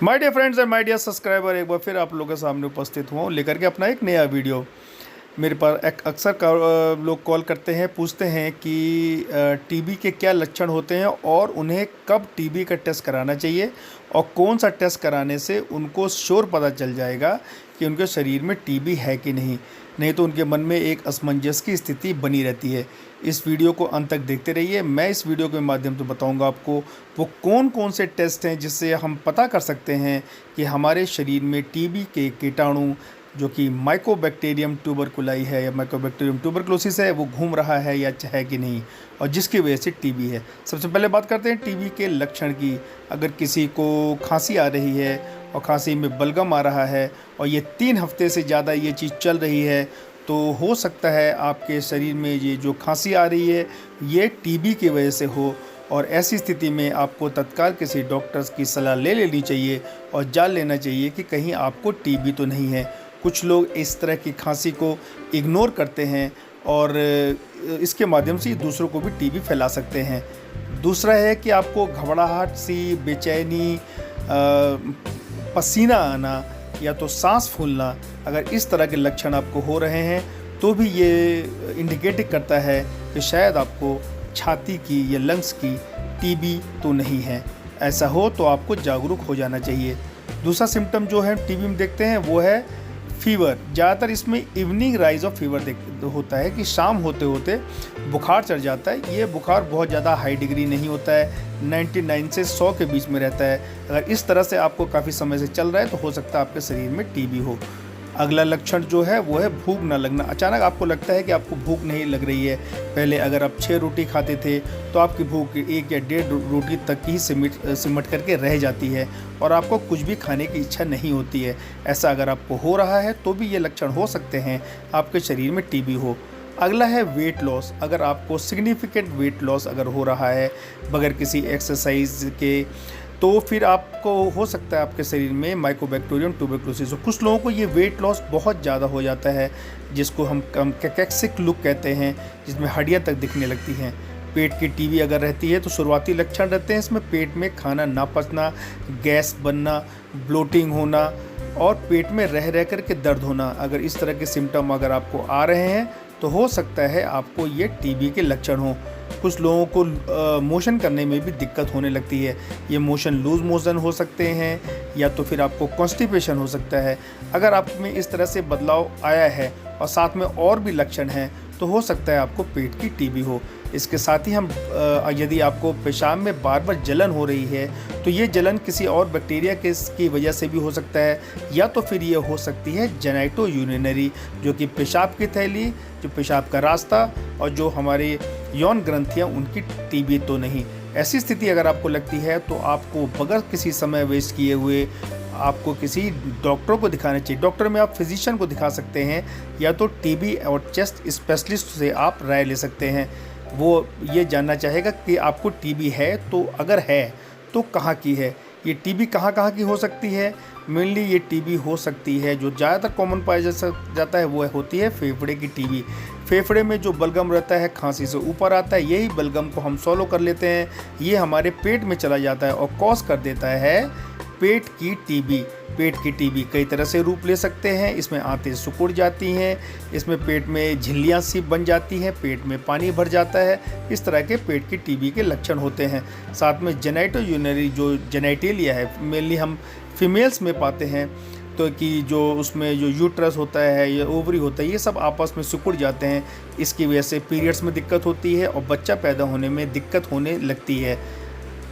My dear friends and my dear subscriber, एक बार फिर आप लोगों के सामने उपस्थित हुआ लेकर के अपना एक नया वीडियो। मेरे पास अक्सर लोग कॉल करते हैं, पूछते हैं कि टीबी के क्या लक्षण होते हैं और उन्हें कब टीबी का टेस्ट कराना चाहिए और कौन सा टेस्ट कराने से उनको श्योर पता चल जाएगा कि उनके शरीर में टीबी है कि नहीं तो उनके मन में एक असमंजस की स्थिति बनी रहती है। इस वीडियो को अंत तक देखते रहिए। मैं इस वीडियो के माध्यम से बताऊंगा आपको वो कौन कौन से टेस्ट हैं जिससे हम पता कर सकते हैं कि हमारे शरीर में टीबी के कीटाणु जो कि माइकोबैक्टीरियम ट्यूबरकुलाई है या माइकोबैक्टीरियम ट्यूबरकुलोसिस है वो घूम रहा है या है कि नहीं, और जिसकी वजह से टीबी है। सबसे पहले बात करते हैं टीबी के लक्षण की। अगर किसी को खांसी आ रही है और खांसी में बलगम आ रहा है और ये 3 हफ्ते से ज़्यादा ये चीज़ चल रही है तो हो सकता है आपके शरीर में ये जो खांसी आ रही है ये टीबी की वजह से हो, और ऐसी स्थिति में आपको तत्काल किसी डॉक्टर्स की सलाह ले लेनी चाहिए और जान लेना चाहिए कि कहीं आपको टीबी तो नहीं है। कुछ लोग इस तरह की खांसी को इग्नोर करते हैं और इसके माध्यम से दूसरों को भी टीबी फैला सकते हैं। दूसरा है कि आपको घबराहट सी, बेचैनी, पसीना आना या तो सांस फूलना, अगर इस तरह के लक्षण आपको हो रहे हैं तो भी ये इंडिकेट करता है कि शायद आपको छाती की या लंग्स की टीबी तो नहीं है। ऐसा हो तो आपको जागरूक हो जाना चाहिए। दूसरा सिम्टम जो है टीबी में देखते हैं वो है फीवर। ज़्यादातर इसमें इवनिंग राइज ऑफ फीवर होता है कि शाम होते होते बुखार चढ़ जाता है। ये बुखार बहुत ज़्यादा हाई डिग्री नहीं होता है, 99 से 100 के बीच में रहता है। अगर इस तरह से आपको काफ़ी समय से चल रहा है तो हो सकता है आपके शरीर में टीबी हो। अगला लक्षण जो है वो है भूख ना लगना। अचानक आपको लगता है कि आपको भूख नहीं लग रही है। पहले अगर आप 6 रोटी खाते थे तो आपकी भूख 1 या 1.5 रोटी तक ही सिमट करके रह जाती है और आपको कुछ भी खाने की इच्छा नहीं होती है। ऐसा अगर आपको हो रहा है तो भी ये लक्षण हो सकते हैं आपके शरीर में टीबी हो। अगला है वेट लॉस। अगर आपको सिग्निफिकेंट वेट लॉस अगर हो रहा है बगैर किसी एक्सरसाइज के तो फिर आपको हो सकता है आपके शरीर में माइकोबैक्टीरियम ट्यूबरकुलोसिस हो। कुछ लोगों को ये वेट लॉस बहुत ज़्यादा हो जाता है जिसको हम कैकेक्सिक लुक कहते हैं, जिसमें हड्डियाँ तक दिखने लगती हैं। पेट की टीबी अगर रहती है तो शुरुआती लक्षण रहते हैं इसमें पेट में खाना ना पचना, गैस बनना, ब्लोटिंग होना और पेट में रह रह कर के दर्द होना। अगर इस तरह के सिम्टम अगर आपको आ रहे हैं तो हो सकता है आपको ये टीबी के लक्षण हो। कुछ लोगों को मोशन करने में भी दिक्कत होने लगती है। ये मोशन लूज मोशन हो सकते हैं या तो फिर आपको कॉन्स्टिपेशन हो सकता है। अगर आप में इस तरह से बदलाव आया है और साथ में और भी लक्षण हैं तो हो सकता है आपको पेट की टीबी हो। इसके साथ ही हम यदि आपको पेशाब में बार बार जलन हो रही है तो ये जलन किसी और बैक्टीरिया की वजह से भी हो सकता है, या तो फिर ये हो सकती है जेनाइटो यूरिनरी, जो कि पेशाब की थैली, जो पेशाब का रास्ता और जो हमारे यौन ग्रंथियाँ उनकी टीबी तो नहीं। ऐसी स्थिति अगर आपको लगती है तो आपको बगैर किसी समय वेस्ट किए हुए आपको किसी डॉक्टर को दिखाना चाहिए। डॉक्टर में आप फिजिशियन को दिखा सकते हैं या तो टीबी और चेस्ट स्पेशलिस्ट से आप राय ले सकते हैं। वो ये जानना चाहेगा कि आपको टीबी है तो अगर है तो कहाँ की है। ये टीबी कहाँ कहाँ की हो सकती है? मेनली ये टीबी हो सकती है जो ज़्यादातर कॉमन पाया जाता है वो होती है फेफड़े की टीबी। फेफड़े में जो बलगम रहता है खांसी से ऊपर आता है, यही बलगम को हम सॉलो कर लेते हैं, ये हमारे पेट में चला जाता है और कॉज कर देता है पेट की टीबी। पेट की टीबी कई तरह से रूप ले सकते हैं। इसमें आंतें सिकुड़ जाती हैं, इसमें पेट में झिल्लियाँ सी बन जाती हैं, पेट में पानी भर जाता है। इस तरह के पेट की टीबी के लक्षण होते हैं। साथ में जेनाइटो यूरिनरी जो जेनाइटेलिया है, मेनली हम फीमेल्स में पाते हैं, तो कि जो उसमें जो यूट्रस होता है या ओवरी होता है ये सब आपस में सिकुड़ जाते हैं। इसकी वजह से पीरियड्स में दिक्कत होती है और बच्चा पैदा होने में दिक्कत होने लगती है।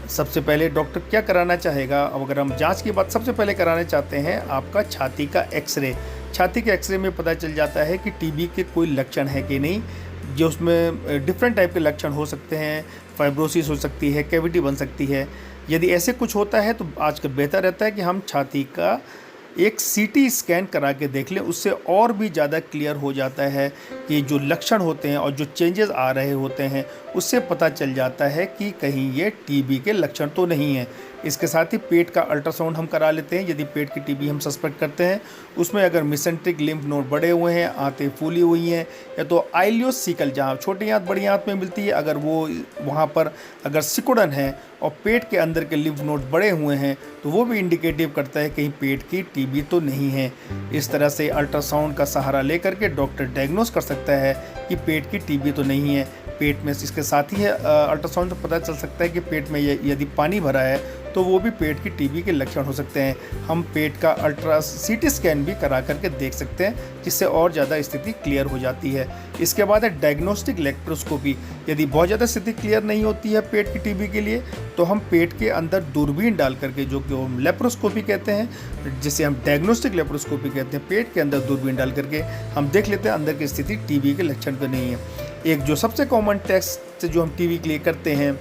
सबसे पहले डॉक्टर क्या कराना चाहेगा? अब अगर हम जांच की बात सबसे पहले कराना चाहते हैं आपका छाती का एक्सरे। छाती के एक्सरे में पता चल जाता है कि टीबी के कोई लक्षण है कि नहीं, जो उसमें डिफरेंट टाइप के लक्षण हो सकते हैं। फाइब्रोसिस हो सकती है, कैविटी बन सकती है। यदि ऐसे कुछ होता है तो आजकल बेहतर रहता है कि हम छाती का एक सीटी स्कैन करा के देख लें। उससे और भी ज़्यादा क्लियर हो जाता है कि जो लक्षण होते हैं और जो चेंजेस आ रहे होते हैं उससे पता चल जाता है कि कहीं ये टीबी के लक्षण तो नहीं है। इसके साथ ही पेट का अल्ट्रासाउंड हम करा लेते हैं यदि पेट की टीबी हम सस्पेक्ट करते हैं। उसमें अगर मिसेंट्रिक लिम्फ नोड बढ़े हुए हैं, आंतें फूली हुई हैं, या तो आइलियोसिकल जहाँ छोटी आंत बड़ी आंत में मिलती है, अगर वो वहाँ पर अगर सिकुड़न है और पेट के अंदर के लिम्फ नोड बड़े हुए हैं तो वो भी इंडिकेटिव करता है कहीं पेट की टीबी तो नहीं है। इस तरह से अल्ट्रासाउंड का सहारा लेकर के डॉक्टर डायग्नोस कर सकता है कि पेट की टीबी तो नहीं है। पेट में इसके साथ ही अल्ट्रासाउंड से पता चल सकता है कि पेट में यदि पानी भरा है तो वो भी पेट की टीबी के लक्षण हो सकते हैं। हम पेट का सीटी स्कैन भी करा करके देख सकते हैं जिससे और ज़्यादा स्थिति क्लियर हो जाती है। इसके बाद है डायग्नोस्टिक लेप्रोस्कोपी। यदि बहुत ज़्यादा स्थिति क्लियर नहीं होती है पेट की टीबी के लिए तो हम पेट के अंदर दूरबीन डाल करके, जो कि हम लेप्रोस्कोपी कहते हैं, जिसे हम डायग्नोस्टिक लेप्रोस्कोपी कहते हैं, पेट के अंदर दूरबीन डाल करके हम देख लेते हैं अंदर की स्थिति टीबी के लक्षण तो नहीं है। एक जो सबसे कॉमन टेस्ट जो हम टीबी के लिए करते हैं,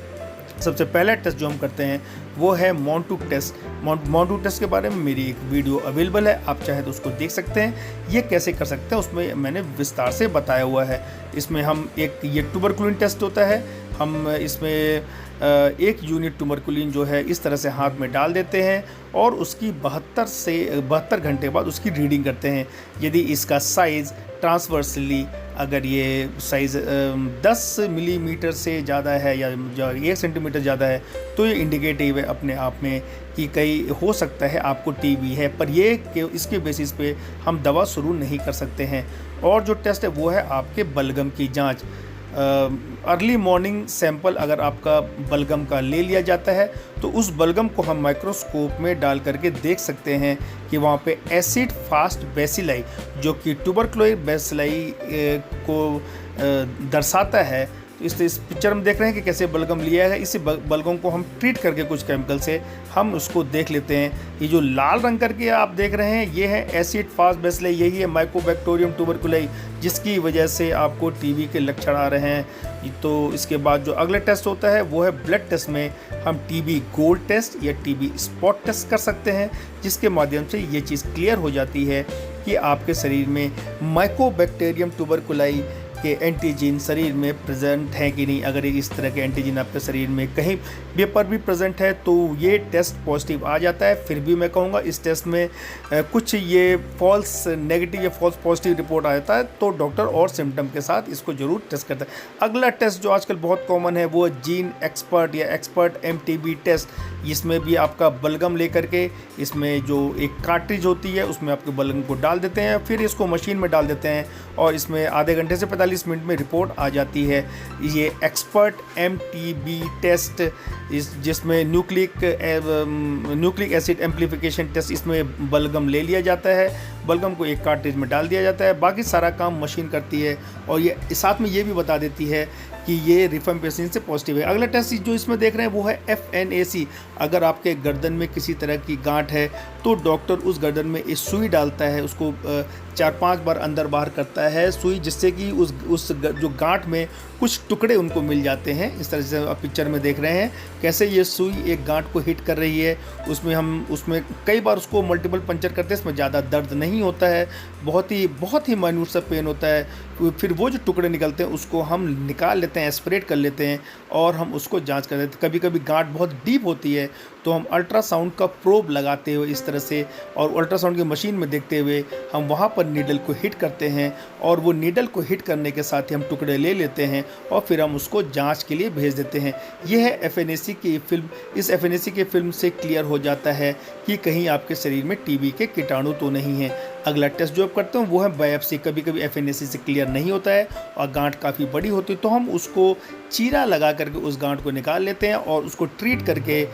सबसे पहला टेस्ट जो हम करते हैं वो है मोंटू टेस्ट। मोंटू टेस्ट के बारे में मेरी एक वीडियो अवेलेबल है, आप चाहे तो उसको देख सकते हैं। ये कैसे कर सकते हैं उसमें मैंने विस्तार से बताया हुआ है। इसमें हम ये ट्यूबरकुलिन टेस्ट होता है। हम इसमें 1 यूनिट ट्यूबरकुलिन जो है इस तरह से हाथ में डाल देते हैं और उसकी 72 घंटे बाद उसकी रीडिंग करते हैं। यदि इसका साइज़ ट्रांसवर्सली अगर ये साइज़ 10 मिलीमीटर से ज़्यादा है या 1 सेंटीमीटर ज़्यादा है तो ये इंडिकेटिव है अपने आप में कि कहीं हो सकता है आपको टीबी है, पर ये कि इसके बेसिस पे हम दवा शुरू नहीं कर सकते हैं। और जो टेस्ट है वो है आपके बलगम की जांच। अर्ली मॉर्निंग सैंपल अगर आपका बलगम का ले लिया जाता है तो उस बलगम को हम माइक्रोस्कोप में डाल करके देख सकते हैं कि वहाँ पे एसिड फास्ट बेसिलाई, जो कि ट्यूबरकुलोसिस बेसिलाई को दर्शाता है। तो इस पिक्चर में देख रहे हैं कि कैसे बलगम लिया है। इसी बलगम को हम ट्रीट करके कुछ केमिकल से हम उसको देख लेते हैं। ये जो लाल रंग करके आप देख रहे हैं ये है एसिड फास्ट बेसिलाई, यही है माइकोबैक्टीरियम ट्यूबरकुलाई जिसकी वजह से आपको टीबी के लक्षण आ रहे हैं। तो इसके बाद जो अगला टेस्ट होता है वो है ब्लड टेस्ट में हम टीबी गोल्ड टेस्ट या टीबी स्पॉट टेस्ट कर सकते हैं, जिसके माध्यम से ये चीज़ क्लियर हो जाती है कि आपके शरीर में माइकोबैक्टीरियम ट्यूबरकुलाई के एंटीजन शरीर में प्रेजेंट हैं कि नहीं। अगर इस तरह के एंटीजन आपके शरीर में कहीं भी पर भी प्रेजेंट है तो ये टेस्ट पॉजिटिव आ जाता है। फिर भी मैं कहूँगा इस टेस्ट में कुछ ये फॉल्स नेगेटिव या फॉल्स पॉजिटिव रिपोर्ट आ जाता है तो डॉक्टर और सिम्टम के साथ इसको जरूर टेस्ट करता है। अगला टेस्ट जो आजकल बहुत कॉमन है वो जीन एक्सपर्ट या एक्सपर्ट MTB टेस्ट। इसमें भी आपका बलगम लेकर के इसमें जो एक कार्ट्रिज होती है उसमें आपके बलगम को डाल देते हैं, फिर इसको मशीन में डाल देते हैं और इसमें आधे घंटे से 45 मिनट में रिपोर्ट आ जाती है। ये एक्सपर्ट MTB टेस्ट जिसमें न्यूक्लिक एसिड एम्प्लीफिकेशन टेस्ट, इसमें बलगम ले लिया जाता है, बलगम को एक कार्ट्रिज में डाल दिया जाता है, बाकी सारा काम मशीन करती है और ये साथ में ये भी बता देती है कि ये रिफम्पेसिन से पॉजिटिव है। अगला टेस्ट जो इसमें देख रहे हैं वो है FNAC। अगर आपके गर्दन में किसी तरह की गांठ है तो डॉक्टर उस गर्दन में एक सुई डालता है, उसको 4-5 बार अंदर बाहर करता है सुई, जिससे कि उस जो गांठ में कुछ टुकड़े उनको मिल जाते हैं। इस तरह से आप पिक्चर में देख रहे हैं कैसे ये सुई एक गांठ को हिट कर रही है। उसमें कई बार उसको मल्टीपल पंचर करते हैं, इसमें ज़्यादा दर्द नहीं होता है, बहुत ही माइन्यूट सा पेन होता है। फिर वो जो टुकड़े निकलते हैं उसको हम निकाल लेते हैं, एस्पिरेट कर लेते हैं और हम उसको जांच कर लेते हैं। कभी कभी गांठ बहुत डीप होती है तो हम अल्ट्रासाउंड का प्रोब लगाते हुए इस तरह से और अल्ट्रासाउंड की मशीन में देखते हुए हम वहाँ पर नीडल को हिट करते हैं और वो नीडल को हिट करने के साथ ही हम टुकड़े ले लेते हैं और फिर हम उसको जांच के लिए भेज देते हैं। ये है FNAC की फिल्म। इस FNAC की फिल्म से क्लियर हो जाता है कि कहीं आपके शरीर में टीबी के कीटाणु तो नहीं है। अगला टेस्ट जो आप करते हैं वो है बायोप्सी। कभी कभी FNAC से क्लियर नहीं होता है और गांठ काफ़ी बड़ी होती है तो हम उसको चीरा लगा करके उस गांठ को निकाल लेते हैं और उसको ट्रीट करके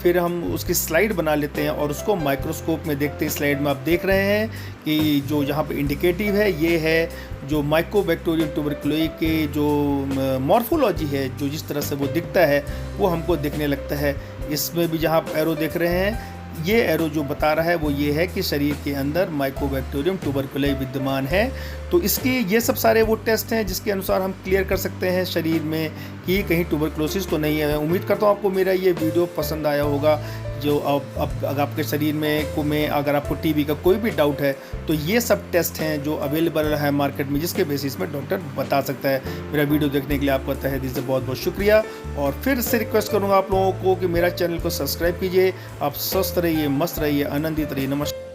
फिर हम उसकी स्लाइड बना लेते हैं और उसको माइक्रोस्कोप में देखते हैं। स्लाइड में आप देख रहे हैं कि जो यहाँ पे इंडिकेटिव है ये है जो माइकोबैक्टीरियम ट्यूबरकुलोई के जो मॉर्फोलॉजी है, जो जिस तरह से वो दिखता है वो हमको दिखने लगता है। इसमें भी जहाँ आप एरो देख रहे हैं ये एरो जो बता रहा है वो ये है कि शरीर के अंदर माइकोबैक्टीरियम ट्यूबरकुलोई विद्यमान है। तो इसकी ये सब सारे वो टेस्ट हैं जिसके अनुसार हम क्लियर कर सकते हैं शरीर में कि कहीं ट्यूबरकुलोसिस तो नहीं है। उम्मीद करता हूँ आपको मेरा ये वीडियो पसंद आया होगा। जो अब अगर आपके शरीर में अगर आपको टीबी का कोई भी डाउट है तो ये सब टेस्ट हैं जो अवेलेबल है मार्केट में, जिसके बेसिस में डॉक्टर बता सकता है। मेरा वीडियो देखने के लिए आपका तहे दिल से बहुत बहुत शुक्रिया, और फिर से रिक्वेस्ट करूँगा आप लोगों को कि मेरा चैनल को सब्सक्राइब कीजिए। आप स्वस्थ रहिए, मस्त रहिए, आनंदित रहिए। नमस्कार।